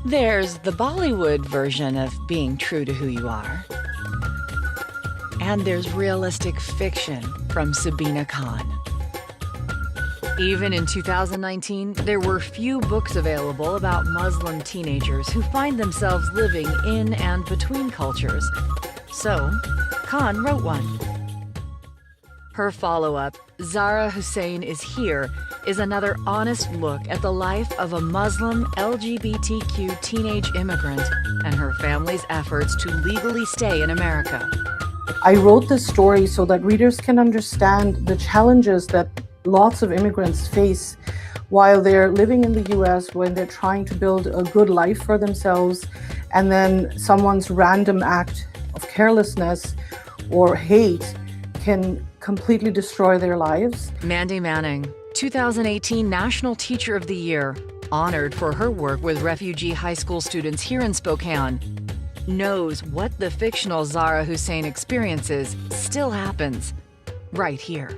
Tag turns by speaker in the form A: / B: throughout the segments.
A: There's the Bollywood version of being true to who you are. And there's realistic fiction from Sabina Khan. Even in 2019, there were few books available about Muslim teenagers who find themselves living in and between cultures. So, Khan wrote one. Her follow-up, Zara Hossain is Here, is another honest look at the life of a Muslim LGBTQ teenage immigrant and her family's efforts to legally stay in America.
B: I wrote this story so that readers can understand the challenges that lots of immigrants face while they're living in the US, when they're trying to build a good life for themselves, and then someone's random act of carelessness or hate can completely destroy their lives.
A: Mandy Manning, 2018 National Teacher of the Year, honored for her work with refugee high school students here in Spokane, knows what the fictional Zara Hossain experiences still happens right here.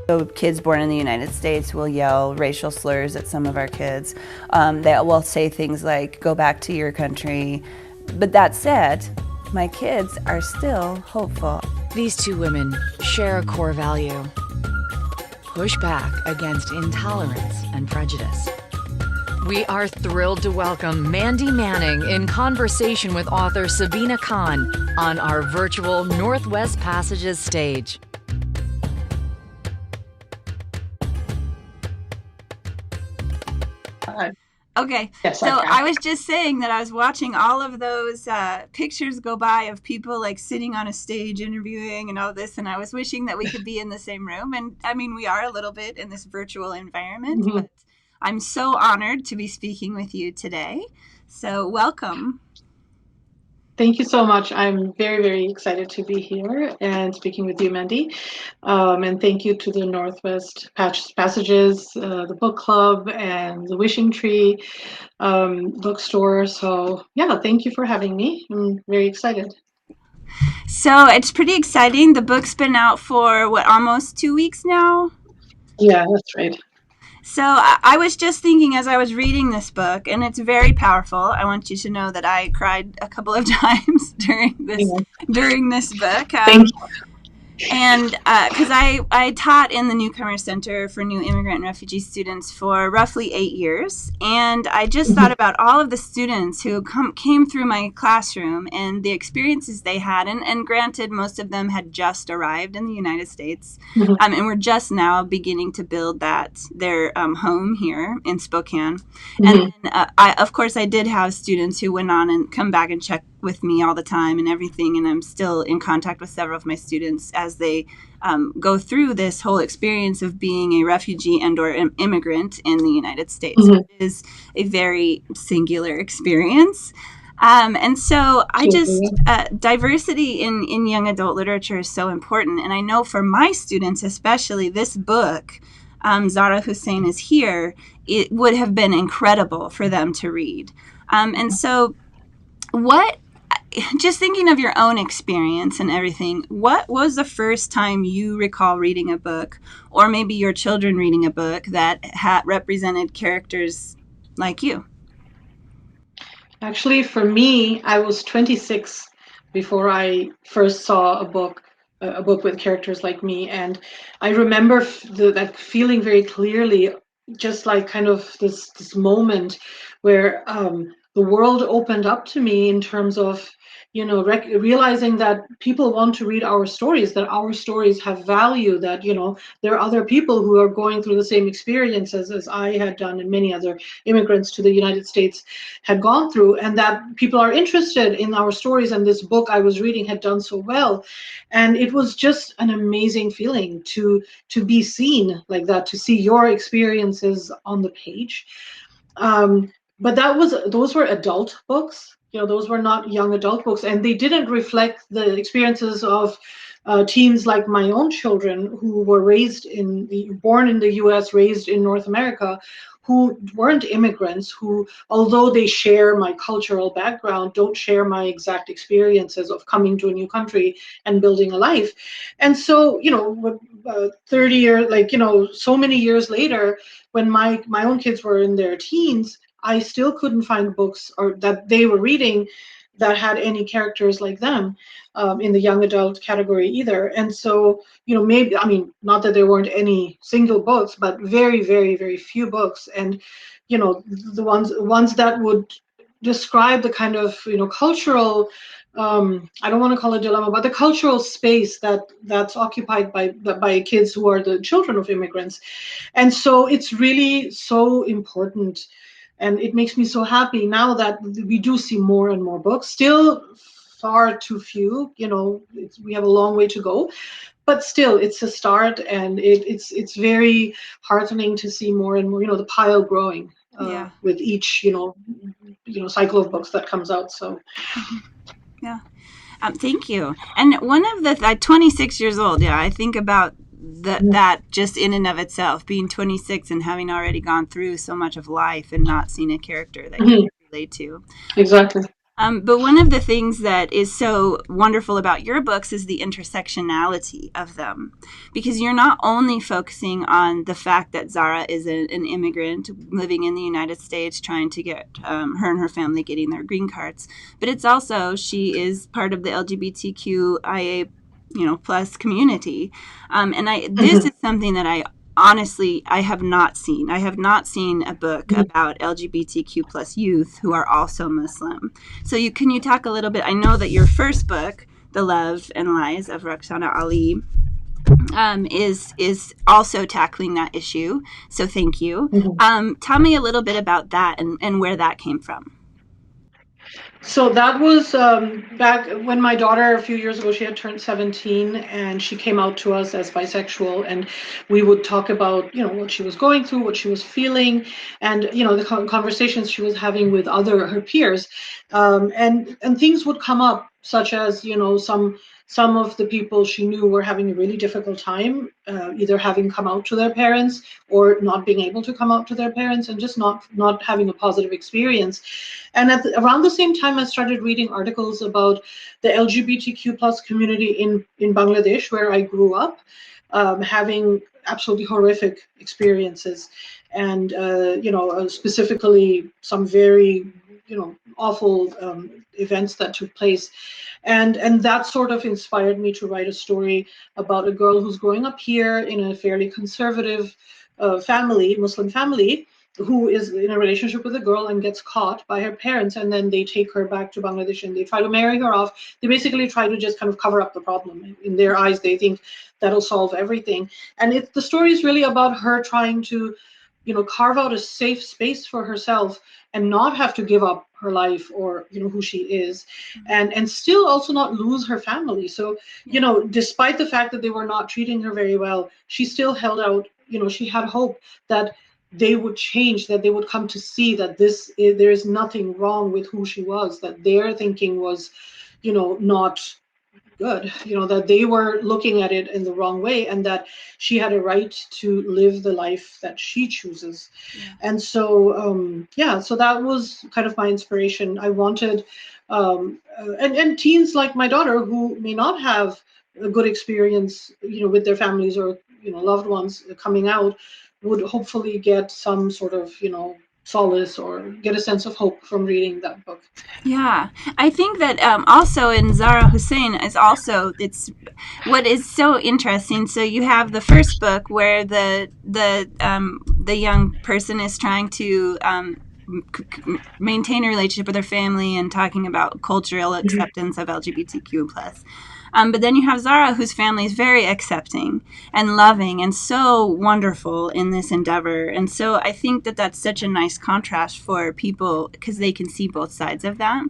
C: So kids born in the United States will yell racial slurs at some of our kids. They will say things like, go back to your country. But that said, my kids are still hopeful.
A: These two women share a core value: push back against intolerance and prejudice. We are thrilled to welcome Mandy Manning in conversation with author Sabina Khan on our virtual Northwest Passages stage.
D: Okay,
E: Yes,
D: so I was just saying that I was watching all of those pictures go by of people like sitting on a stage interviewing and all this, and I was wishing that we could be in the same room. And I mean, we are a little bit in this virtual environment, but I'm so honored to be speaking with you today. So welcome.
E: Thank you so much. I'm very, very excited to be here and speaking with you, Mandy. And thank you to the Northwest Passages, the book club, and the Wishing Tree bookstore. So yeah, thank you for having me. I'm very excited.
D: So it's pretty exciting. The book's been out for almost 2 weeks now?
E: Yeah, that's right.
D: So I was just thinking as I was reading this book, and it's very powerful. I want you to know that I cried a couple of times during this book.
E: Thank you.
D: And because I taught in the Newcomer Center for New Immigrant and Refugee Students for roughly 8 years. And I just thought about all of the students who came through my classroom and the experiences they had. And granted, most of them had just arrived in the United States. And we're just now beginning to build their home here in Spokane. And then, of course, I did have students who went on and come back and check with me all the time and everything, and I'm still in contact with several of my students as they go through this whole experience of being a refugee and or immigrant in the United States. It is a very singular experience. And so I just, diversity in young adult literature is so important. And I know for my students, especially this book, Zara Hossain is Here, it would have been incredible for them to read. And so just thinking of your own experience and everything, what was the first time you recall reading a book, or maybe your children reading a book that represented characters like you?
E: Actually, for me, I was 26 before I first saw a book with characters like me, and I remember that feeling very clearly, just like kind of this moment where the world opened up to me in terms of, realizing that people want to read our stories, that our stories have value, that, there are other people who are going through the same experiences as I had done and many other immigrants to the United States had gone through, and that people are interested in our stories. And this book I was reading had done so well. And it was just an amazing feeling to be seen like that, to see your experiences on the page. But those were adult books. Those were not young adult books, and they didn't reflect the experiences of teens like my own children, who were born in the U.S., raised in North America, who weren't immigrants, who, although they share my cultural background, don't share my exact experiences of coming to a new country and building a life. And so, 30 years, so many years later, when my own kids were in their teens, I still couldn't find books or that they were reading that had any characters like them in the young adult category either. And so, maybe, I mean, not that there weren't any single books, but very, very, very few books. And, the ones that would describe the kind of, cultural, I don't want to call it dilemma, but the cultural space that's occupied by kids who are the children of immigrants. And so it's really so important, and it makes me so happy now that we do see more and more books. Still far too few, we have a long way to go, but still it's a start, and it's very heartening to see more and more, the pile growing with each cycle of books that comes out. So
D: yeah. Thank you. And one of the 26 years old, I think about that just in and of itself, being 26 and having already gone through so much of life and not seen a character that you can relate to.
E: Exactly.
D: But one of the things that is so wonderful about your books is the intersectionality of them, because you're not only focusing on the fact that Zara is an immigrant living in the United States trying to get her and her family getting their green cards, but it's also she is part of the LGBTQIA plus community. This is something that honestly, I have not seen. I have not seen a book about LGBTQ plus youth who are also Muslim. So can you talk a little bit? I know that your first book, The Love and Lies of Roxana Ali, is also tackling that issue. So thank you. Tell me a little bit about that and where that came from.
E: So that was back when my daughter, a few years ago, she had turned 17, and she came out to us as bisexual, and we would talk about, what she was going through, what she was feeling, and, the conversations she was having with her peers. And things would come up, such as, some of the people she knew were having a really difficult time, either having come out to their parents or not being able to come out to their parents, and just not having a positive experience. And around the same time, I started reading articles about the LGBTQ plus community in Bangladesh, where I grew up, having absolutely horrific experiences, and specifically some very awful events that took place. And that sort of inspired me to write a story about a girl who's growing up here in a fairly conservative Muslim family, who is in a relationship with a girl and gets caught by her parents, and then they take her back to Bangladesh and they try to marry her off. They basically try to just kind of cover up the problem. In their eyes, they think that'll solve everything. And the story is really about her trying to, carve out a safe space for herself and not have to give up her life or who she is, and still also not lose her family. So despite the fact that they were not treating her very well, she still held out. She had hope that they would change, that they would come to see that there is nothing wrong with who she was, that their thinking was not good, that they were looking at it in the wrong way, and that she had a right to live the life that she chooses. And so so that was kind of my inspiration. I wanted and teens like my daughter, who may not have a good experience with their families or loved ones coming out, would hopefully get some sort of solace or get a sense of hope from reading that book.
D: Yeah, I think that also in Zara Hossain is also, it's what is so interesting. So you have the first book where the young person is trying to maintain a relationship with their family and talking about cultural acceptance of LGBTQ plus. But then you have Zara, whose family is very accepting and loving and so wonderful in this endeavor. And so I think that that's such a nice contrast for people, because they can see both sides of that.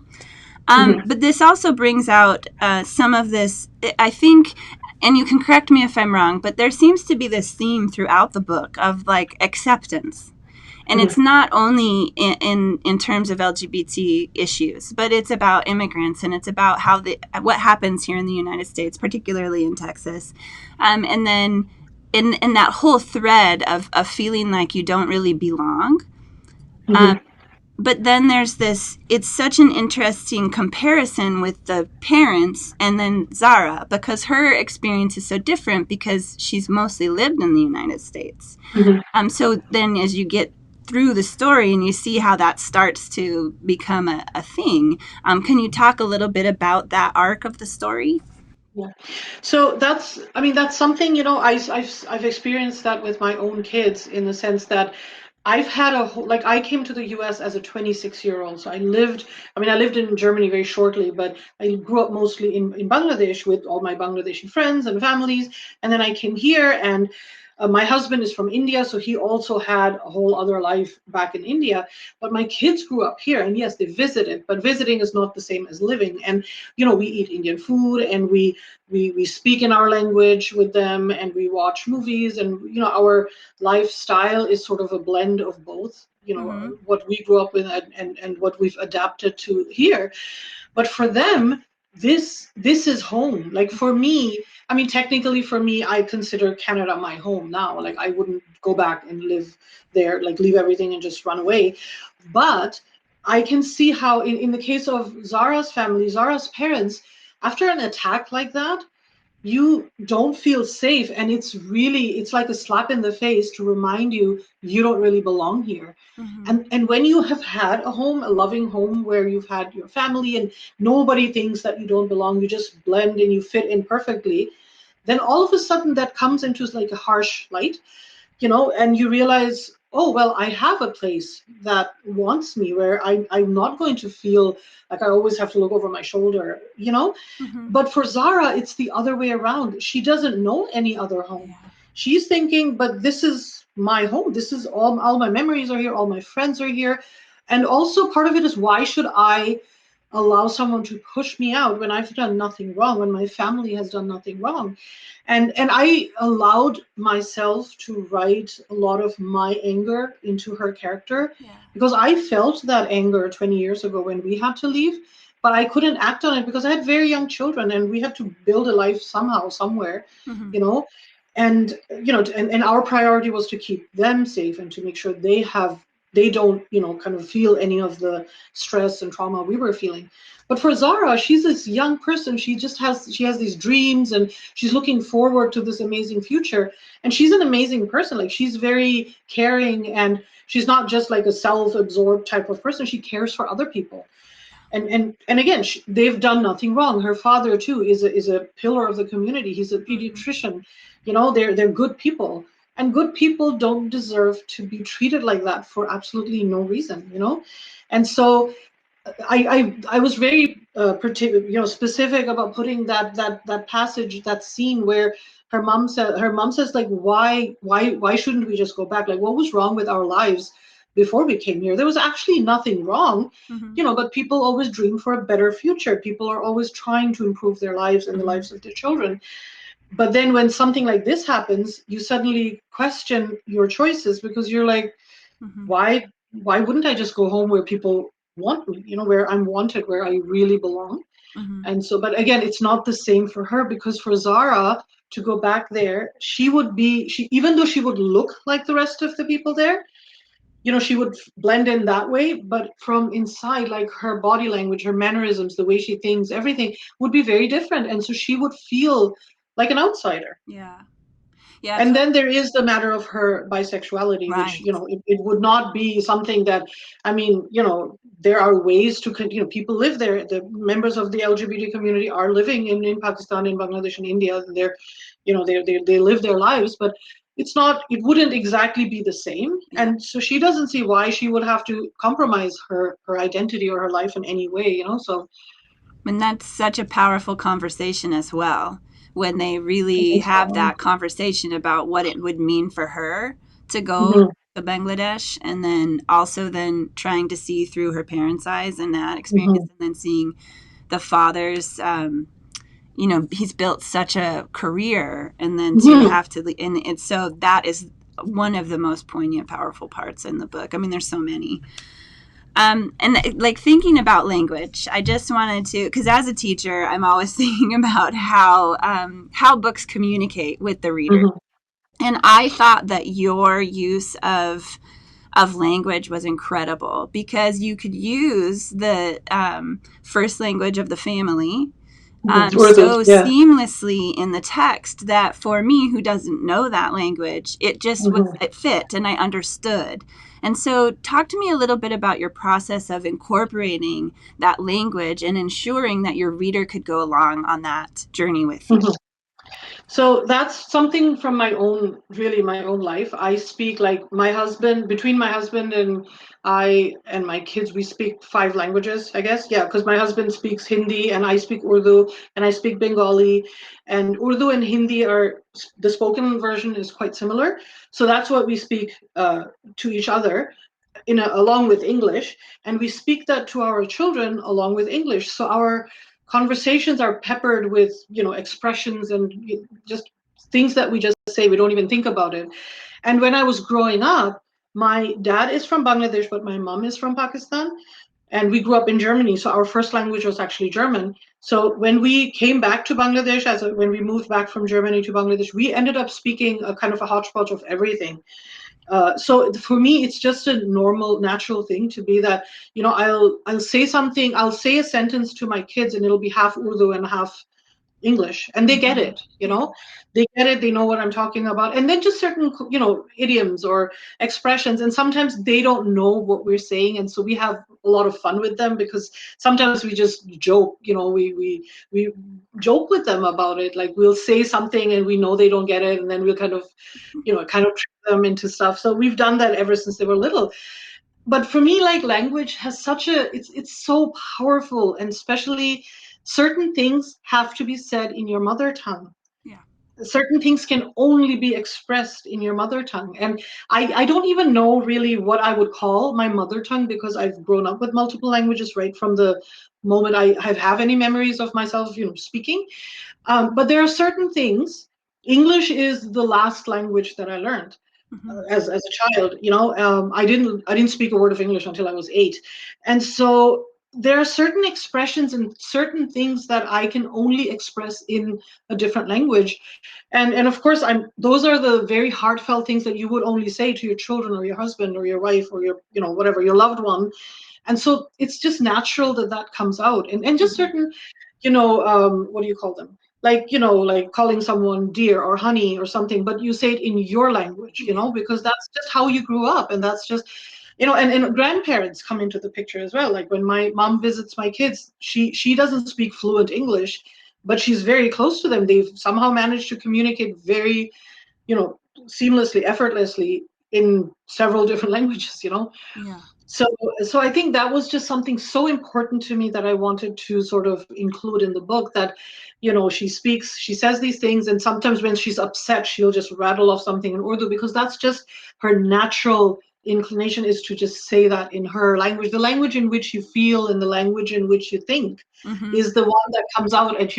D: But this also brings out some of this, I think, and you can correct me if I'm wrong, but there seems to be this theme throughout the book of like acceptance. And it's not only in terms of LGBT issues, but it's about immigrants, and it's about what happens here in the United States, particularly in Texas. And then in that whole thread of feeling like you don't really belong. But then there's it's such an interesting comparison with the parents and then Zara, because her experience is so different because she's mostly lived in the United States. So then as you get through the story, and you see how that starts to become a thing. Can you talk a little bit about that arc of the story?
E: Yeah. So that's something, I've experienced that with my own kids, in the sense that I've had like, I came to the US as a 26-year-old. So I lived in Germany very shortly, but I grew up mostly in Bangladesh with all my Bangladeshi friends and families. And then I came here, and my husband is from India, so he also had a whole other life back in India. But my kids grew up here, and yes, they visited, but visiting is not the same as living. And we eat Indian food, and we speak in our language with them, and we watch movies, and our lifestyle is sort of a blend of both. What we grew up with, and what we've adapted to here. But for them, this is home. Like, for me, I mean, technically for me, I consider Canada my home now. Like, I wouldn't go back and live there, like leave everything and just run away. But I can see how in the case of Zara's family, Zara's parents, after an attack like that, you don't feel safe, and it's like a slap in the face to remind you you don't really belong here. And when you have had a home, a loving home, where you've had your family and nobody thinks that you don't belong, you just blend and you fit in perfectly, then all of a sudden that comes into like a harsh light, and you realize, oh, well, I have a place that wants me, where I'm not going to feel like I always have to look over my shoulder. But for Zara, it's the other way around. She doesn't know any other home.
D: Yeah.
E: She's thinking, but this is my home. This is all my memories are here. All my friends are here. And also part of it is, why should I allow someone to push me out when I've done nothing wrong, when my family has done nothing wrong? And I allowed myself to write a lot of my anger into her character,
D: Yeah.
E: because I felt that anger 20 years ago when we had to leave, but I couldn't act on it because I had very young children, and we had to build a life somehow, somewhere, you know. And and our priority was to keep them safe and to make sure they don't kind of feel any of the stress and trauma we were feeling. But for Zara, she's this young person. She has these dreams, and she's looking forward to this amazing future. And she's an amazing person. Like, she's very caring, and she's not just like a self-absorbed type of person. She cares for other people. And again, they've done nothing wrong. Her father too is a pillar of the community. He's a pediatrician. They're good people, and good people don't deserve to be treated like that for absolutely no reason. And so I was very specific about putting that passage, that scene where her mom says, like, why shouldn't we just go back? Like, what was wrong with our lives before we came here? There was actually nothing wrong, but people always dream for a better future. People are always trying to improve their lives and the lives of their children. But then when something like this happens, you suddenly question your choices, because you're like, why wouldn't I just go home where people want me, where I'm wanted, where I really belong? And so, but again, it's not the same for her, because for Zara to go back there, even though she would look like the rest of the people there, she would blend in that way, but from inside, like, her body language, her mannerisms, the way she thinks, everything would be very different. And so she would feel like an outsider.
D: Yeah. Yeah.
E: And then there is the matter of her bisexuality,
D: Right.
E: which, it would not be something that, I mean, there are ways to, people live there. The members of the LGBT community are living in Pakistan, in Bangladesh, and India, and they live their lives, but it wouldn't exactly be the same.
D: Yeah.
E: And so she doesn't see why she would have to compromise her identity or her life in any way, so.
D: And that's such a powerful conversation as well, when they really
E: think so.
D: have that conversation about what it would mean for her to go to Bangladesh, and then also then trying to see through her parents' eyes and that experience, and then seeing the father's, he's built such a career, and then to have to, and it's so that is one of the most poignant, powerful parts in the book. I mean, there's so many. And like, thinking about language, I just wanted to, because as a teacher, I'm always thinking about how books communicate with the reader. And I thought that your use of language was incredible, because you could use the first language of the family,
E: Urdu,
D: so
E: yeah.
D: seamlessly in the text that for me, who doesn't know that language, it just was, it fit and I understood. And so, talk to me a little bit about your process of incorporating that language and ensuring that your reader could go along on that journey with you.
E: So that's something from my own, really my own life. I speak like my husband, between my husband and I and my kids, we speak 5 languages, I guess. Yeah, because my husband speaks Hindi and I speak Urdu and I speak Bengali. And Urdu and Hindi are, the spoken version is quite similar. So that's what we speak to each other along with English, and we speak that to our children along with English. So our conversations are peppered with expressions and just things that we just say. We don't even think about it. And when I was growing up, my dad is from Bangladesh, but my mom is from Pakistan. And we grew up in Germany, so our first language was actually German. So when we came back to Bangladesh, when we moved back from Germany to Bangladesh, we ended up speaking a kind of a hodgepodge of everything. So for me, it's just a normal, natural thing to be that, I'll say something, I'll say a sentence to my kids, and it'll be half Urdu and half English, and they get it. They get it. They know what I'm talking about, and then just certain, idioms or expressions, and sometimes they don't know what we're saying, and so we have a lot of fun with them because sometimes we just joke. We joke with them about it. Like we'll say something, and we know they don't get it, and then we'll kind of trick them into stuff. So we've done that ever since they were little. But for me, like language has it's so powerful, and especially certain things have to be said in your mother tongue.
D: Yeah.
E: Certain things can only be expressed in your mother tongue. And I don't even know really what I would call my mother tongue because I've grown up with multiple languages right from the moment I have any memories of myself, speaking. But there are certain things. English is the last language that I learned as a child. I didn't speak a word of English until I was 8, and so there are certain expressions and certain things that I can only express in a different language, and of course those are the very heartfelt things that you would only say to your children or your husband or your wife or your whatever, your loved one. And so it's just natural that that comes out, and just certain, what do you call them? Like calling someone dear or honey or something, but you say it in your language, because that's just how you grew up, and that's just, and grandparents come into the picture as well. Like when my mom visits my kids, she doesn't speak fluent English, but she's very close to them. They've somehow managed to communicate very, you know, seamlessly, effortlessly in several different languages.
D: Yeah.
E: So, so I think that was just something so important to me that I wanted to sort of include in the book, that, she says these things, and sometimes when she's upset, she'll just rattle off something in Urdu because that's just her natural inclination, is to just say that in her language. The language in which you feel and the language in which you think is the one that comes out at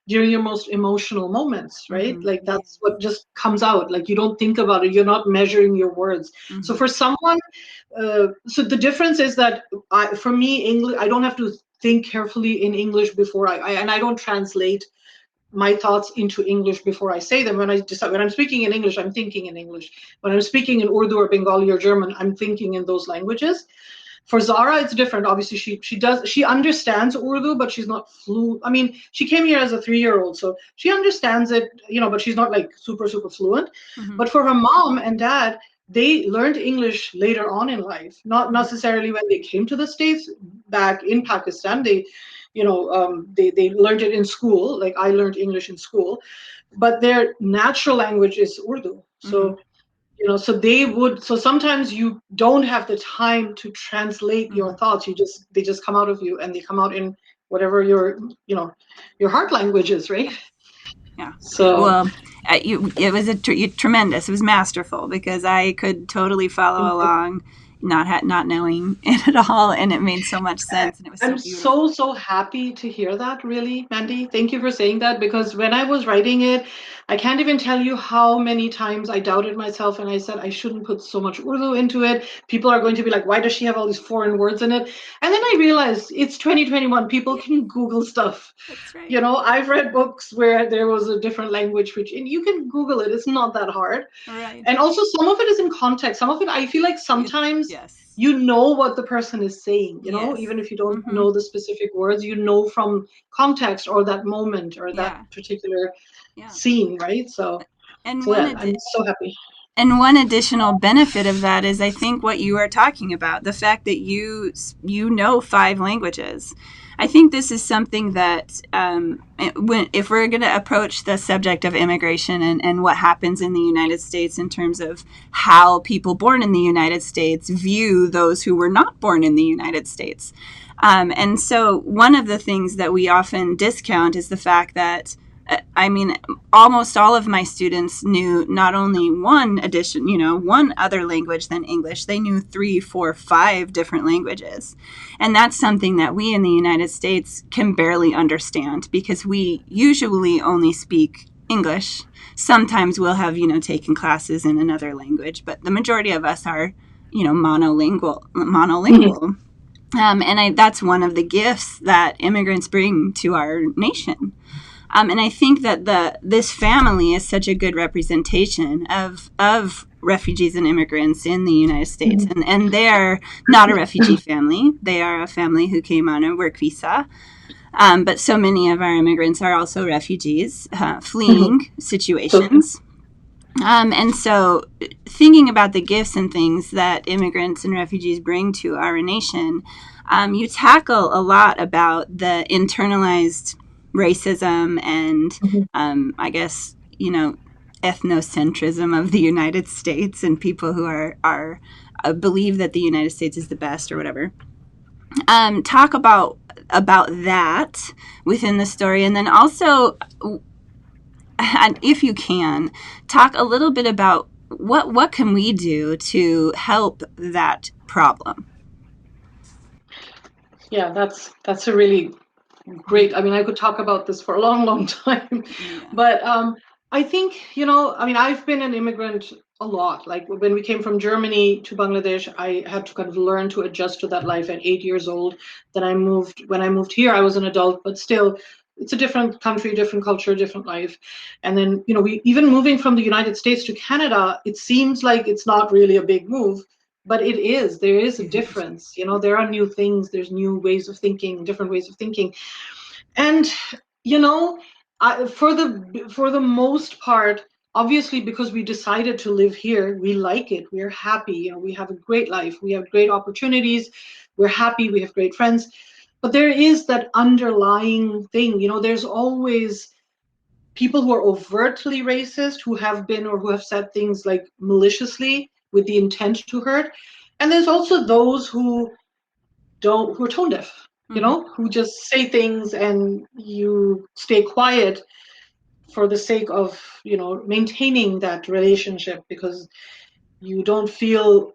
E: during your most emotional moments, right? Like that's what just comes out. Like you don't think about it. You're not measuring your words. So for someone, so the difference is that for me, English, I don't have to think carefully in English before and I don't translate my thoughts into English before I say them. When I'm speaking in English, I'm thinking in English. When I'm speaking in Urdu or Bengali or German, I'm thinking in those languages. For Zara, it's different. Obviously, she understands Urdu, but she's not fluent. I mean, she came here as a 3-year-old, so she understands it, but she's not like super, super fluent. But for her mom and dad, they learned English later on in life, not necessarily when they came to the States. Back in Pakistan, they learned it in school. Like I learned English in school, but their natural language is Urdu. So so sometimes you don't have the time to translate your thoughts. They just come out of you, and they come out in whatever your heart language is, right?
D: Yeah.
E: So
D: Well, it was tremendous. It was masterful because I could totally follow along, not knowing it at all, and it made so much sense, and it was so
E: I'm
D: beautiful.
E: so happy to hear that, really, Mandy. Thank you for saying that, because when I was writing it, I can't even tell you how many times I doubted myself and I said I shouldn't put so much Urdu into it. People are going to be like, why does she have all these foreign words in it? And then I realized it's 2021. People can Google stuff.
D: That's right.
E: I've read books where there was a different language, and you can Google it. It's not that hard.
D: Right.
E: And also, some of it is in context. Some of it, I feel like sometimes
D: Yes.
E: you know what the person is saying,
D: Yes.
E: even if you don't
D: Mm-hmm.
E: know the specific words, you know from context or that moment or that
D: Yeah.
E: particular
D: Yeah.
E: scene, right? So,
D: And
E: so yeah, I'm so happy.
D: And one additional benefit of that is, I think, what you are talking about, the fact that you know 5 languages. I think this is something that if we're going to approach the subject of immigration and what happens in the United States in terms of how people born in the United States view those who were not born in the United States. And so one of the things that we often discount is the fact that almost all of my students knew not only one other language than English, they knew 3, 4, 5 different languages. And that's something that we in the United States can barely understand because we usually only speak English. Sometimes we'll have, taken classes in another language, but the majority of us are, monolingual. That's one of the gifts that immigrants bring to our nation. And I think that this family is such a good representation of refugees and immigrants in the United States. And they're not a refugee family. They are a family who came on a work visa. But so many of our immigrants are also refugees fleeing situations. And so thinking about the gifts and things that immigrants and refugees bring to our nation, you tackle a lot about the internalized racism and I guess, ethnocentrism of the United States and people who are believe that the United States is the best or whatever. Talk about that within the story, and then also, if you can, talk a little bit about what can we do to help that problem.
E: Yeah, that's a really great. I mean, I could talk about this for a long, long time, but I think, I've been an immigrant a lot. Like when we came from Germany to Bangladesh, I had to kind of learn to adjust to that life at 8 years old. When I moved here, I was an adult, but still, it's a different country, different culture, different life. And then, we even moving from the United States to Canada, it seems like it's not really a big move. But it is. There is a difference. There are new things. There's new ways of thinking, different ways of thinking, and for the most part, obviously, because we decided to live here, we like it. We're happy. We have a great life. We have great opportunities. We're happy. We have great friends. But there is that underlying thing. There's always people who are overtly racist, who have been or who have said things like maliciously with the intent to hurt. And there's also those who are tone deaf, who just say things and you stay quiet for the sake of, maintaining that relationship because you don't feel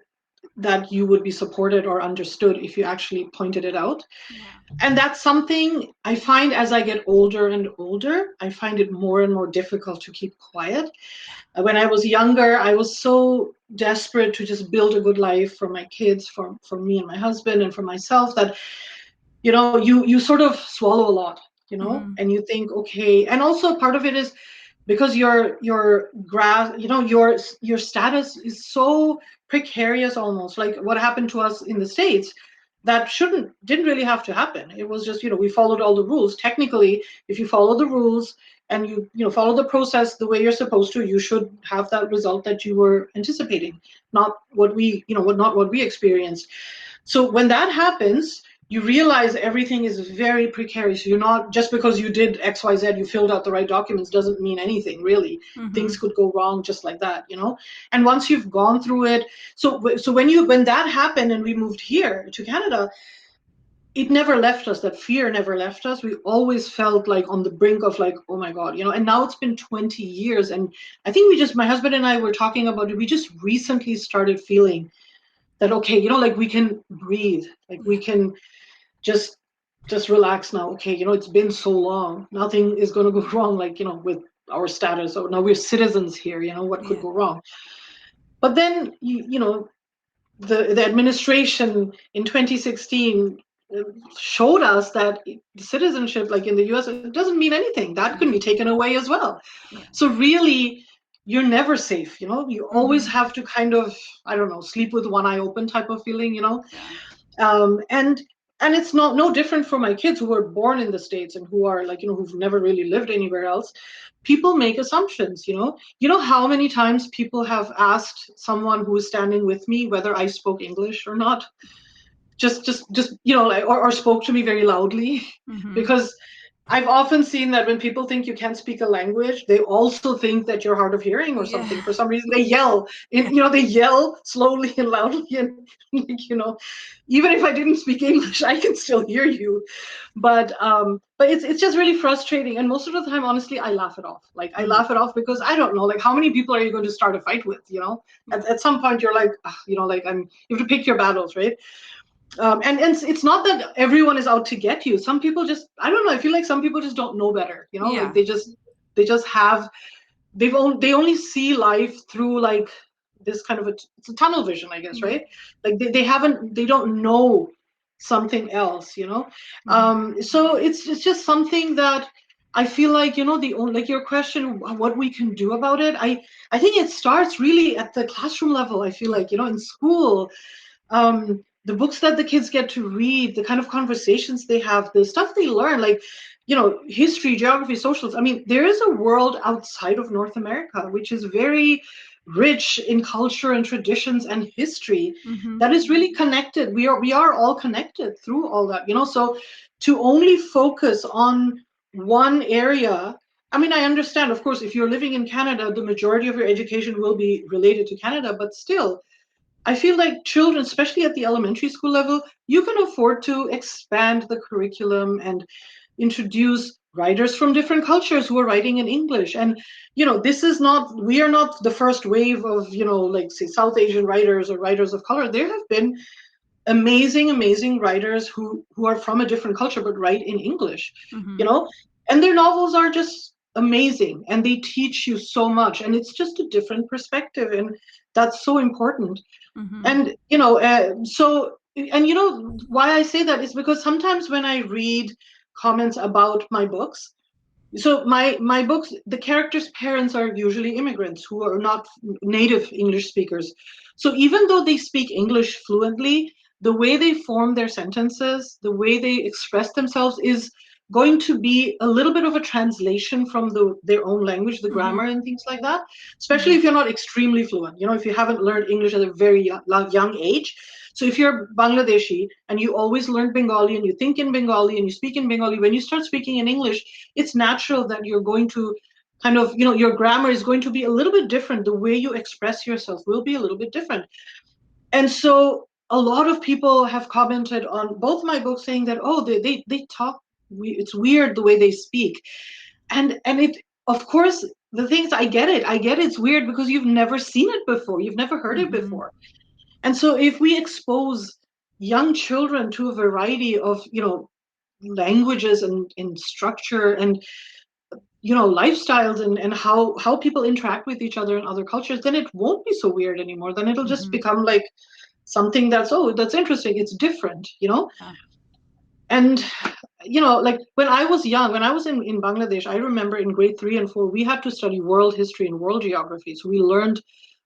E: that you would be supported or understood if you actually pointed it out. Yeah. And that's something I find as I get older and older, I find it more and more difficult to keep quiet. When I was younger, I was so desperate to just build a good life for my kids, for me and my husband, and for myself that, you sort of swallow a lot, and you think, okay. And also part of it is because your status is so precarious, almost like what happened to us in the States. That didn't really have to happen. It was just, we followed all the rules. Technically, if you follow the rules and you follow the process the way you're supposed to, you should have that result that you were anticipating, not what we experienced. So when that happens, you realize everything is very precarious. You're not, just because you did XYZ, you filled out the right documents, doesn't mean anything, really. Things could go wrong just like that, And once you've gone through it, so when that happened and we moved here to Canada, it never left us. That fear never left us. We always felt like on the brink of like, oh my God, and now it's been 20 years. And I think my husband and I were talking about it. We just recently started feeling that, okay, like we can breathe, like we can just relax now. Okay, it's been so long. Nothing is going to go wrong, like, with our status. Or now we're citizens here, what could go wrong? But then, the administration in 2016 showed us that citizenship, like in the US, it doesn't mean anything. That can be taken away as well. Yeah. So really, you're never safe, you know. You always have to kind of, I don't know, sleep with one eye open type of feeling, you know.
D: Yeah.
E: And it's not no different for my kids who were born in the States and who are like, you know, who've never really lived anywhere else. People make assumptions, you know. You know how many times people have asked someone who is standing with me whether I spoke English or not, just you know, like, or spoke to me very loudly. Because I've often seen that when people think you can't speak a language, they also think that you're hard of hearing or something.
D: Yeah.
E: For some reason, they yell. You know, they yell slowly and loudly, and like, you know, even if I didn't speak English, I can still hear you. But it's just really frustrating. And most of the time, honestly, I laugh it off. Like I laugh it off because I don't know, like how many people are you going to start a fight with? You know, at some point you're like, "Ugh," you know, like you have to pick your battles, right? And it's not that everyone is out to get you. Some people just, I don't know, I feel like some people just don't know better, you know.
D: Yeah.
E: Like they just have, they only see life through like this kind of it's a tunnel vision, I guess, right? Like they don't know something else, you know. So it's just something that I feel like, you know, the only, like your question, what we can do about it, I think it starts really at the classroom level. I feel like, you know, in school, the books that the kids get to read, the kind of conversations they have, the stuff they learn, like, you know, history, geography, socials. I mean, there is a world outside of North America, which is very rich in culture and traditions and history, that is really connected. We are all connected through all that, you know. So to only focus on one area, I mean, I understand, of course, if you're living in Canada, the majority of your education will be related to Canada, but still, I feel like children, especially at the elementary school level, you can afford to expand the curriculum and introduce writers from different cultures who are writing in English. And, you know, we are not the first wave of, you know, like, say, South Asian writers or writers of color. There have been amazing, amazing writers who are from a different culture but write in English, you know, and their novels are just amazing and they teach you so much. And it's just a different perspective. And that's so important. And you know, and you know why I say that is because sometimes when I read comments about my books, so my books, the characters' parents are usually immigrants who are not native English speakers. So even though they speak English fluently, the way they form their sentences, the way they express themselves is going to be a little bit of a translation from their own language, the grammar and things like that, especially if you're not extremely fluent, you know, if you haven't learned English at a very young age. So if you're Bangladeshi and you always learned Bengali and you think in Bengali and you speak in Bengali, when you start speaking in English, it's natural that you're going to kind of, you know, your grammar is going to be a little bit different. The way you express yourself will be a little bit different. And so a lot of people have commented on both my books saying that, oh, they talk, it's weird the way they speak. And it, of course, the things, I get it's weird because you've never seen it before. You've never heard it before. And so if we expose young children to a variety of, you know, languages and structure and, you know, lifestyles and how people interact with each other in other cultures, then it won't be so weird anymore. Then it'll just become like something that's, oh, that's interesting, it's different, you know. And you know, like when I was young, when I was in Bangladesh, I remember in grade 3 and 4 we had to study world history and world geography, so we learned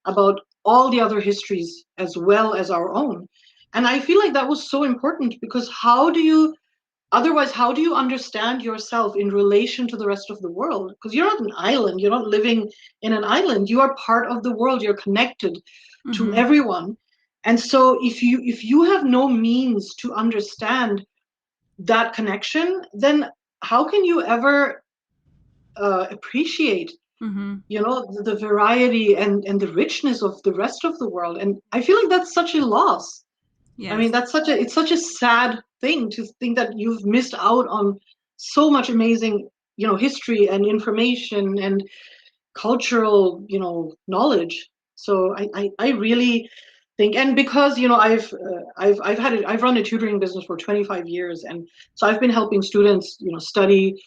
E: about all the other histories as well as our own. And I feel like that was so important because how do you understand yourself in relation to the rest of the world? Because you're not an island, you're not living in an island, you are part of the world, you're connected to everyone. And so if you have no means to understand that connection, then how can you ever appreciate, you know, the variety and the richness of the rest of the world? And I feel like that's such a loss. I mean, it's such a sad thing to think that you've missed out on so much amazing, you know, history and information and cultural, you know, knowledge. So I really think, and because, you know, I've run a tutoring business for 25 years, and so I've been helping students, you know, study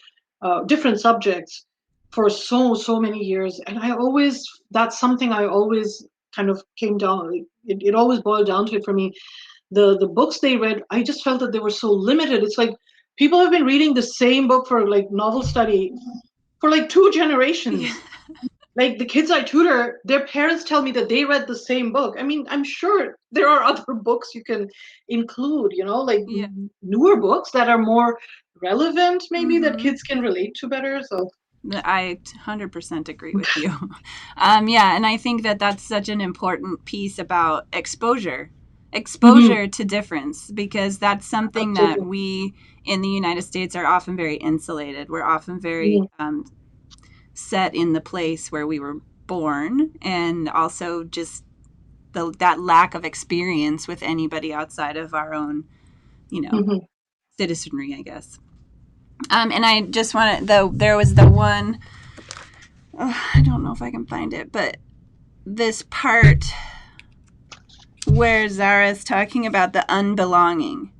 E: different subjects for so many years, and that's something I always kind of came down. It always boiled down to it for me. The books they read, I just felt that they were so limited. It's like people have been reading the same book for like novel study for like 2 generations. Like the kids I tutor, their parents tell me that they read the same book. I mean, I'm sure there are other books you can include, like
D: Yeah.
E: newer books that are more relevant, maybe that
D: Mm-hmm.
E: kids can relate to better. So,
D: I 100% agree with you. Yeah, and I think that that's such an important piece about exposure.
E: mhm,
D: Exposure to difference, because that's something that
E: absolutely.
D: we in the United States are often very insulated. We're often very
E: Mhm,
D: set in the place where we were born, and also just that lack of experience with anybody outside of our own, you know,
E: mhm,
D: citizenry, I guess. And I just want to, though, there was the one, I don't know if I can find it, but this part where Zara is talking about the unbelonging.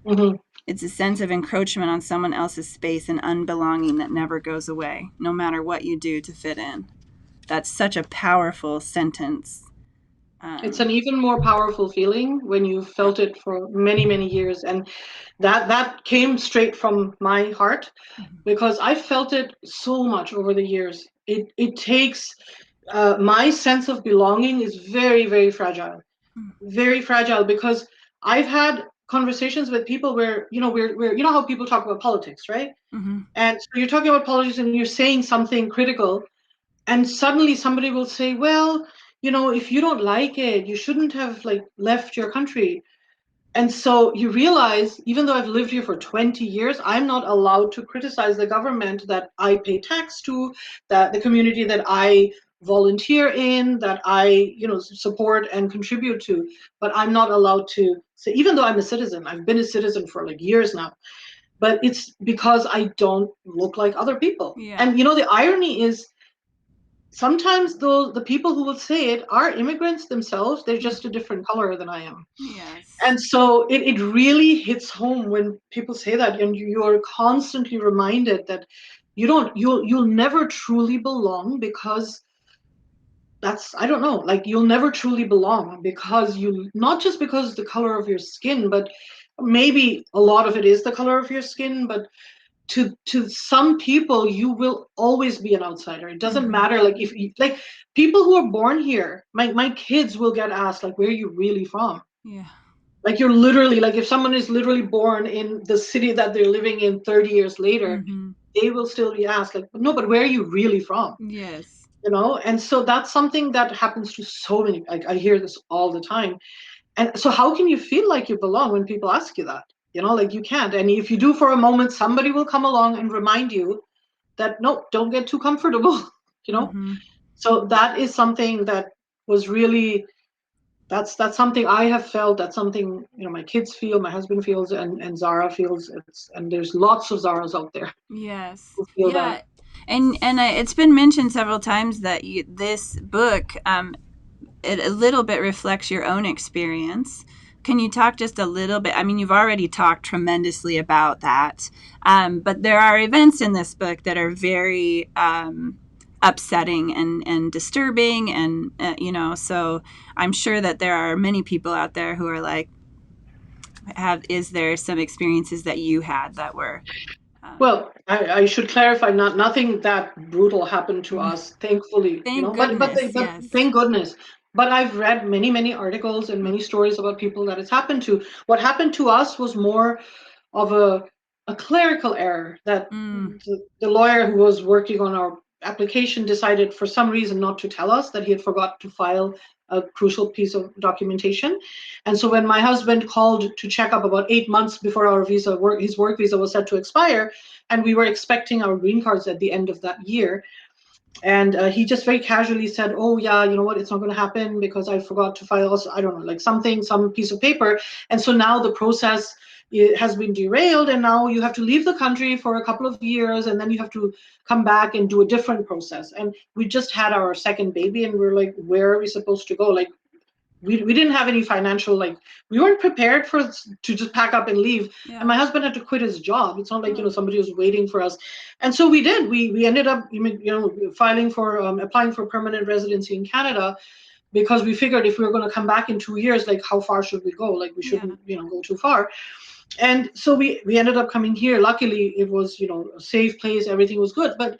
E: mhm.
D: It's a sense of encroachment on someone else's space and unbelonging that never goes away, no matter what you do to fit in. That's such a powerful sentence.
E: It's an even more powerful feeling when you
D: Yeah.
E: felt it for many, many years. And that came straight from my heart because I felt it so much over the years. It takes my sense of belonging is very, very fragile, very fragile because I've had conversations with people where, we're how people talk about politics, right?
D: Mm-hmm.
E: And so you're talking about politics and you're saying something critical, and suddenly somebody will say, well, if you don't like it, you shouldn't have like left your country. And so you realize, even though I've lived here for 20 years, I'm not allowed to criticize the government that I pay tax to, that the community that I volunteer in, that I, support and contribute to. But I'm not allowed to say, even though I'm a citizen, I've been a citizen for like years now, but it's because I don't look like other people.
D: Yeah.
E: And the irony is sometimes the people who will say it are immigrants themselves. They're just a different color than I am.
D: Yes.
E: And so it really hits home when people say that, and you're constantly reminded that you'll never truly belong because that's, I don't know, like you'll never truly belong because you, not just because the color of your skin, but maybe a lot of it is the color of your skin, but to some people you will always be an outsider. It doesn't
D: Mm-hmm.
E: matter, like if you, like people who are born here, my kids will get asked like, where are you really from?
D: Yeah.
E: Like you're literally, like if someone is literally born in the city that they're living in 30 years later,
D: Mm-hmm.
E: they will still be asked like, no, but where are you really from?
D: Yes.
E: And so that's something that happens to so many, like I hear this all the time. And so how can you feel like you belong when people ask you that? Like you can't. And if you do for a moment, somebody will come along and remind you that no, don't get too comfortable. you know
D: Mm-hmm.
E: so that is something that was really, that's something I have felt, that's something my kids feel, my husband feels, and Zara feels. And there's lots of Zaras out there
D: Yes.
E: who feel that.
D: Yeah. And it's been mentioned several times that this book, it a little bit reflects your own experience. Can you talk just a little bit? I mean, you've already talked tremendously about that, but there are events in this book that are very upsetting and disturbing, and so I'm sure that there are many people out there who are like, is there some experiences that you had that were?
E: Well, I should clarify, nothing that brutal happened to us, thankfully,
D: Thank
E: but
D: goodness.
E: but
D: Yes.
E: thank goodness. But I've read many, many articles and many stories about people that it's happened to. What happened to us was more of a clerical error, that
D: Mm,
E: the lawyer who was working on our application decided for some reason not to tell us that he had forgot to file a crucial piece of documentation. And so when my husband called to check up about 8 months before his work visa was set to expire, and we were expecting our green cards at the end of that year, and he just very casually said, oh yeah, you know what, it's not going to happen because I forgot to file, I don't know, like some piece of paper. And so now the process, it has been derailed, and now you have to leave the country for a couple of years, and then you have to come back and do a different process. And we just had our second baby, and we're like, where are we supposed to go? Like we didn't have any financial, like we weren't prepared to just pack up and leave. And
D: yeah.
E: my husband had to quit his job. It's not like somebody was waiting for us. And so we did, we ended up filing for applying for permanent residency in Canada, because we figured if we were going to come back in 2 years, like how far should we go? Like we
D: Yeah.
E: shouldn't go too far. And so we ended up coming here. Luckily it was a safe place, everything was good. But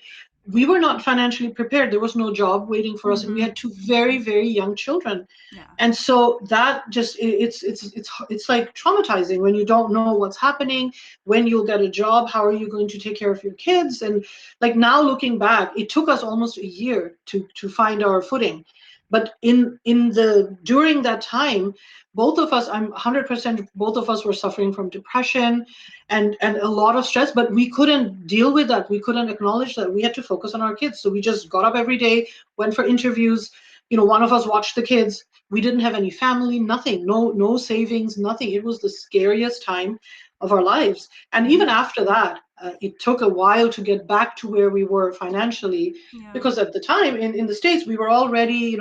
E: we were not financially prepared. There was no job waiting for us, and we had two very, very young children.
D: Yeah.
E: And so that just it's like traumatizing when you don't know what's happening, when you'll get a job, how are you going to take care of your kids? And like now looking back, it took us almost a year to find our footing. But during that time, both of us, I'm 100%, both of us were suffering from depression and a lot of stress, but we couldn't deal with that. We couldn't acknowledge that. We had to focus on our kids. So we just got up every day, went for interviews. One of us watched the kids. We didn't have any family, nothing, no savings, nothing. It was the scariest time of our lives. And even after that, it took a while to get back to where we were financially, because at the time in the States, we were already,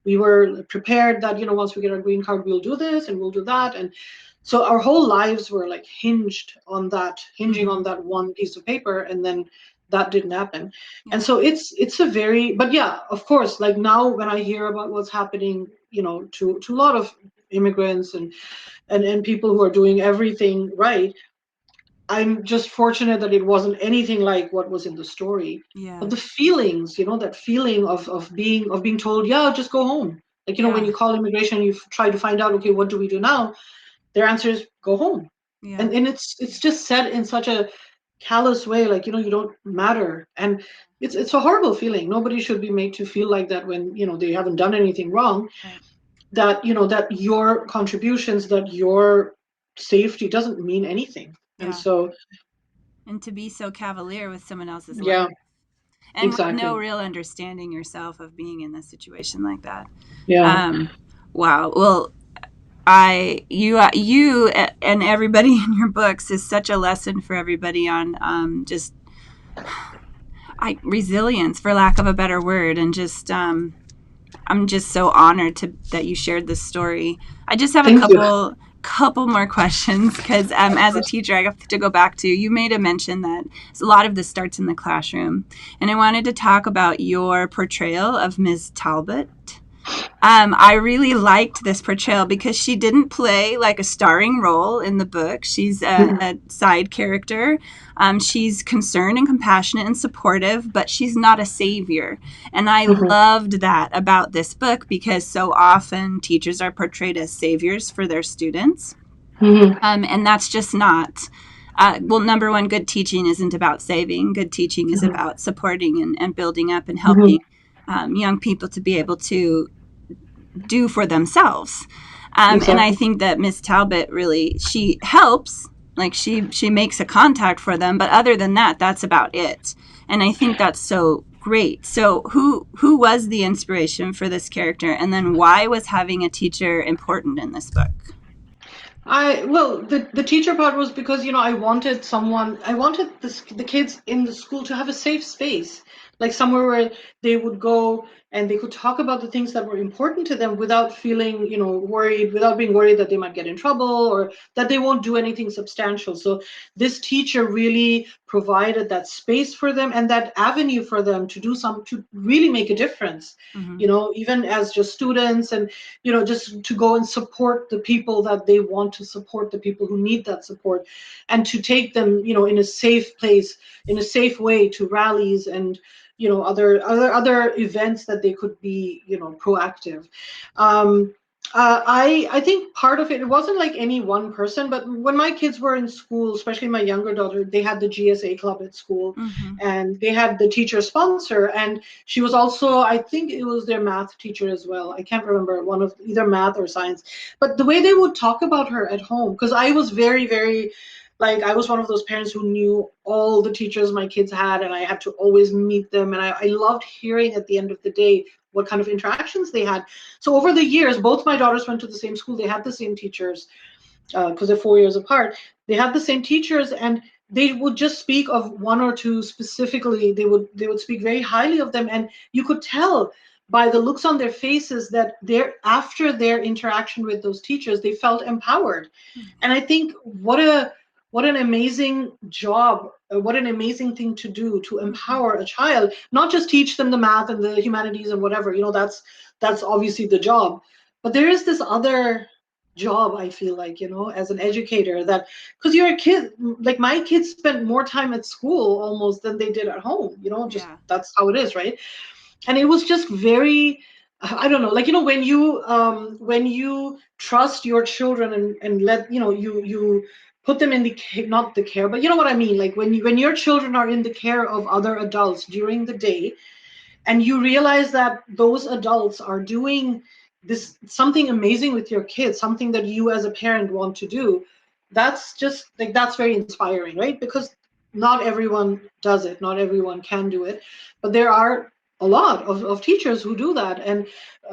E: we were prepared that, once we get our green card, we'll do this and we'll do that. And so our whole lives were like hinging on that one piece of paper. And then that didn't happen. And so it's a very, but yeah, of course, like now when I hear about what's happening, to a lot of immigrants and people who are doing everything right, I'm just fortunate that it wasn't anything like what was in the story.
D: Yeah.
E: But the feelings, that feeling of being told, yeah, just go home. Like, when you call immigration, you try to find out, okay, what do we do now? Their answer is go home.
D: Yeah.
E: And it's just said in such a callous way, like, you don't matter. And it's a horrible feeling. Nobody should be made to feel like that when, they haven't done anything wrong.
D: Right.
E: That, that your contributions, that your safety doesn't mean anything.
D: Yeah.
E: And so,
D: and to be so cavalier with someone else's
E: yeah,
D: life, and
E: exactly.
D: with no real understanding yourself of being in a situation like that.
E: Yeah.
D: Wow. Well, you and everybody in your books is such a lesson for everybody on just resilience, for lack of a better word, and just I'm just so honored that you shared this story. I just have a couple more questions, because as a teacher, I have to go back to, you made a mention that a lot of this starts in the classroom, and I wanted to talk about your portrayal of Ms. Talbot. I really liked this portrayal because she didn't play like a starring role in the book. She's a side character. She's concerned and compassionate and supportive, but she's not a savior. And I loved that about this book, because so often teachers are portrayed as saviors for their students. And that's just not. Well, number one, good teaching isn't about saving. Good teaching is about supporting and building up and helping young people to be able to do for themselves. Exactly. And I think that Miss Talbot really, she helps, like she makes a contact for them, but other than that, that's about it. And I think that's so great. So who was the inspiration for this character, and then why was having a teacher important in this book?
E: The teacher part was because, I wanted the kids in the school to have a safe space, like somewhere where they would go and they could talk about the things that were important to them without feeling, worried, without being worried that they might get in trouble or that they won't do anything substantial. So this teacher really provided that space for them and that avenue for them to to really make a difference, even as just students, and, just to go and support the people that they want to support, the people who need that support, and to take them, in a safe place, in a safe way, to rallies and, other events that they could be, proactive. I think part of it wasn't like any one person, but when my kids were in school, especially my younger daughter, they had the GSA club at school, and they had the teacher sponsor, and she was also, I think it was their math teacher as well. I can't remember, one of either math or science, but the way they would talk about her at home, because I was very, very, like, I was one of those parents who knew all the teachers my kids had, and I had to always meet them. And I loved hearing at the end of the day what kind of interactions they had. So over the years, both my daughters went to the same school. They had the same teachers, because they're 4 years apart. They had the same teachers, and they would just speak of one or two specifically. They would speak very highly of them, and you could tell by the looks on their faces that after their interaction with those teachers, they felt empowered. And I think what an amazing job, what an amazing thing to do, to empower a child, not just teach them the math and the humanities and whatever, that's obviously the job. But there is this other job, I feel like, as an educator, that because you're a kid, like my kids spent more time at school almost than they did at home, just
D: Yeah.
E: that's how it is, right? And it was just very, I don't know, like, when you trust your children and let, you put them in the not the care, but you know what I mean, like when your children are in the care of other adults during the day, and you realize that those adults are doing this something amazing with your kids, something that you as a parent want to do, that's just like, that's very inspiring, right? Because not everyone does it, not everyone can do it, but there are a lot of teachers who do that. And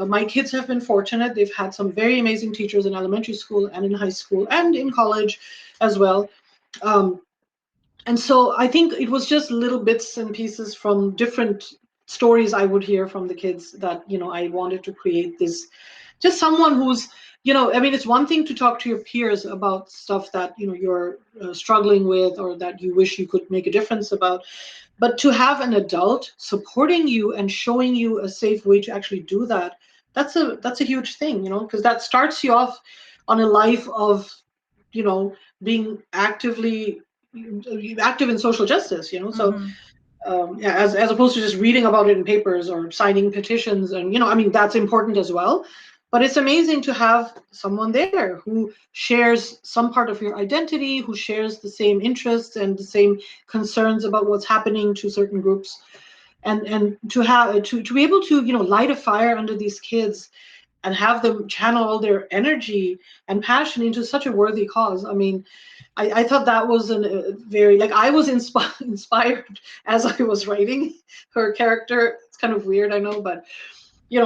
E: my kids have been fortunate. They've had some very amazing teachers in elementary school and in high school and in college as well. um, and so I think it was just little bits and pieces from different stories I would hear from the kids that, I wanted to create this, just someone who's, I mean, it's one thing to talk to your peers about stuff that, you're struggling with, or that you wish you could make a difference about. But to have an adult supporting you and showing you a safe way to actually do that, that's a huge thing, because that starts you off on a life of, being active in social justice, so
D: Mm-hmm.
E: yeah, as opposed to just reading about it in papers or signing petitions, and I mean, that's important as well. But it's amazing to have someone there who shares some part of your identity, who shares the same interests and the same concerns about what's happening to certain groups, and to have to be able to, light a fire under these kids and have them channel all their energy and passion into such a worthy cause. I mean, I thought that was a very, like, I was inspired as I was writing her character. It's kind of weird, I know, but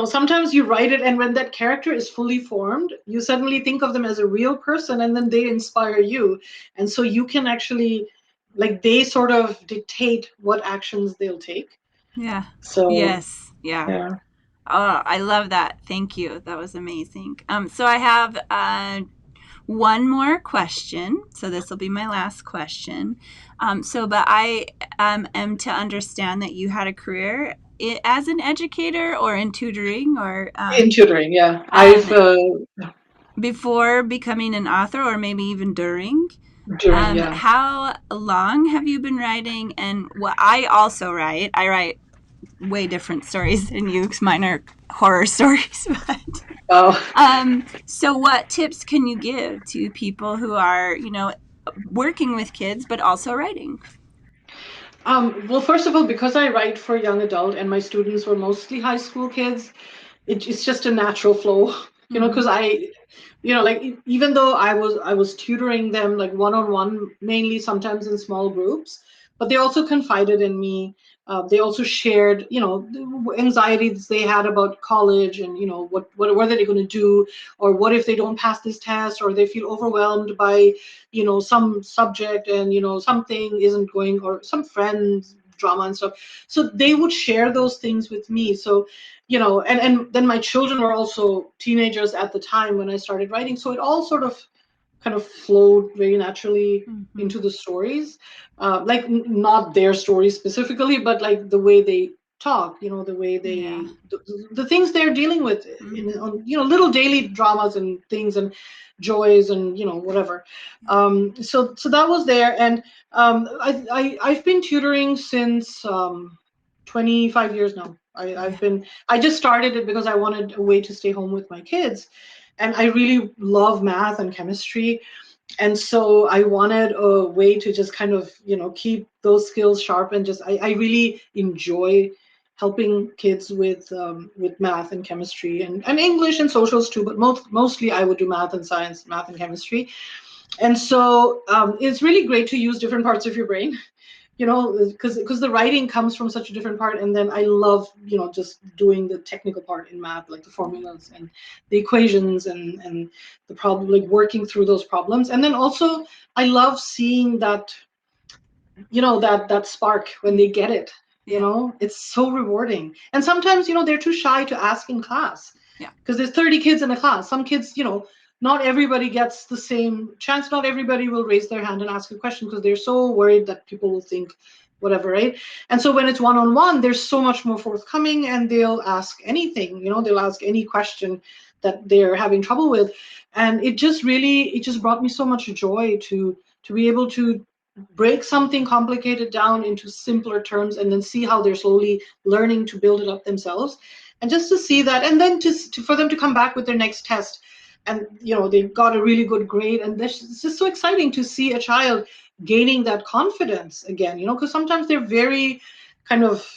E: sometimes you write it, and when that character is fully formed, you suddenly think of them as a real person, and then they inspire you, and so you can actually, like, they sort of dictate what actions they'll take.
D: Yeah.
E: So
D: Yes. Yeah.
E: yeah.
D: Oh, I love that. Thank you. That was amazing. So I have one more question. So this will be my last question. But I am to understand that you had a career as an educator or in tutoring, or
E: In tutoring, yeah. I've
D: um, before becoming an author, or maybe even during.
E: During, yeah.
D: How long have you been writing? And what I also write, I write way different stories than you, because mine are horror stories. But
E: Oh.
D: so what tips can you give to people who are, working with kids but also writing?
E: Well, first of all, because I write for young adult and my students were mostly high school kids, it's just a natural flow,
D: Mm-hmm.
E: because like, even though I was tutoring them, like, one-on-one, mainly, sometimes in small groups, but they also confided in me. They also shared, the anxieties they had about college, and what are they going to do, or what if they don't pass this test, or they feel overwhelmed by, some subject, and something isn't going, or some friends drama and stuff. So they would share those things with me. So and then my children were also teenagers at the time when I started writing, so it all sort of kind of flowed very naturally
D: Mm-hmm.
E: into the stories, like, not their stories specifically, but like the way they talk, the way
D: Yeah.
E: the things they're dealing with
D: Mm-hmm.
E: on, little daily dramas and things, and joys, and whatever. So that was there. And I've been tutoring since 25 years now.
D: Yeah.
E: I just started it because I wanted a way to stay home with my kids, and I really love math and chemistry, and so I wanted a way to just kind of keep those skills sharp, and just I really enjoy helping kids with math and chemistry, and English and socials too, but mostly I would do math and science, math and chemistry. And so it's really great to use different parts of your brain, because the writing comes from such a different part, and then I love just doing the technical part in math, like the formulas and the equations, and the problem, like working through those problems. And then also I love seeing that that spark when they get it.
D: Yeah.
E: It's so rewarding. And sometimes they're too shy to ask in class,
D: Yeah.
E: because there's 30 kids in a class. Some kids, not everybody gets the same chance. Not everybody will raise their hand and ask a question, because they're so worried that people will think whatever, right? And so when it's one-on-one, there's so much more forthcoming, and they'll ask anything. They'll ask any question that they're having trouble with. And it just brought me so much joy to be able to break something complicated down into simpler terms and then see how they're slowly learning to build it up themselves, and just to see that, and then for them to come back with their next test and they got a really good grade, and it's just so exciting to see a child gaining that confidence again, because sometimes they're very kind of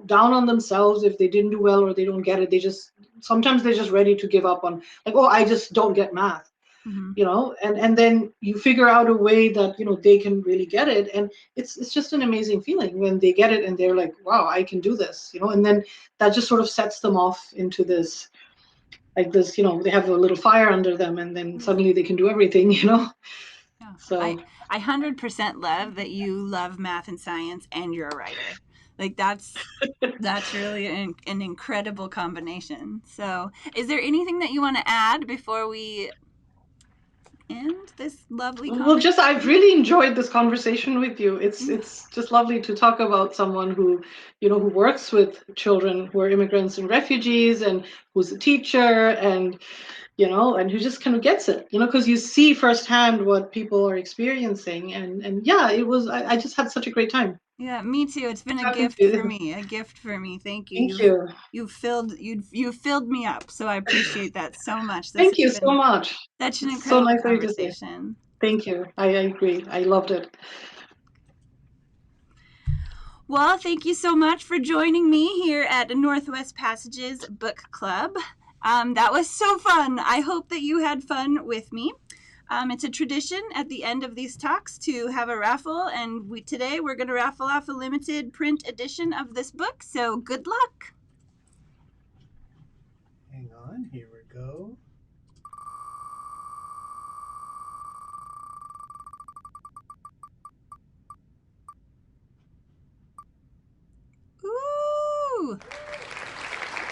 E: down on themselves if they didn't do well or they don't get it. Sometimes they're just ready to give up on, like, oh, I just don't get math. And then you figure out a way that they can really get it, and it's just an amazing feeling when they get it and they're like, wow, I can do this, and then that just sort of sets them off into this, like this, they have a little fire under them, and then suddenly they can do everything.
D: Yeah.
E: So
D: I 100% love that you love math and science and you're a writer. Like that's really an incredible combination. So is there anything that you want to add before we end this lovely conversation?
E: Well, I've really enjoyed this conversation with you. It's just lovely to talk about someone who who works with children who are immigrants and refugees, and who's a teacher, and and who just kind of gets it, because you see firsthand what people are experiencing, and yeah, I just had such a great time.
D: Yeah, me too. It's been a gift for me. A gift for me. Thank you.
E: Thank you.
D: You've filled me up. So I appreciate that so much.
E: Thank you so much.
D: Such an
E: It's so
D: incredible
E: nice of you to say.
D: conversation.
E: Thank you. I agree. I loved it.
D: Well, thank you so much for joining me here at Northwest Passages Book Club. That was so fun. I hope that you had fun with me. It's a tradition at the end of these talks to have a raffle, and today we're going to raffle off a limited print edition of this book, so good luck.
F: Hang on, here we go.
D: Ooh!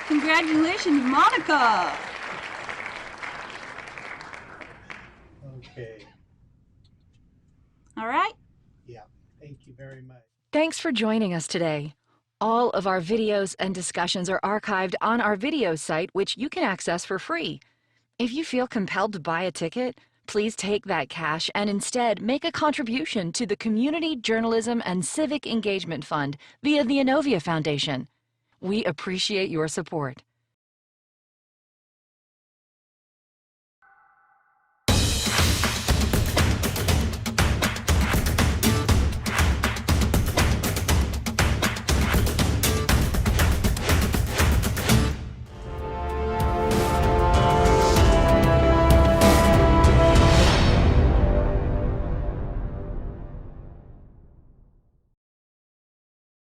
D: Congratulations, Monica!
F: Okay.
D: All right.
F: Yeah, thank you very much.
A: Thanks for joining us today. All of our videos and discussions are archived on our video site, which you can access for free. If you feel compelled to buy a ticket, please take that cash and instead make a contribution to the Community Journalism and Civic Engagement Fund via the Inovia Foundation. We appreciate your support.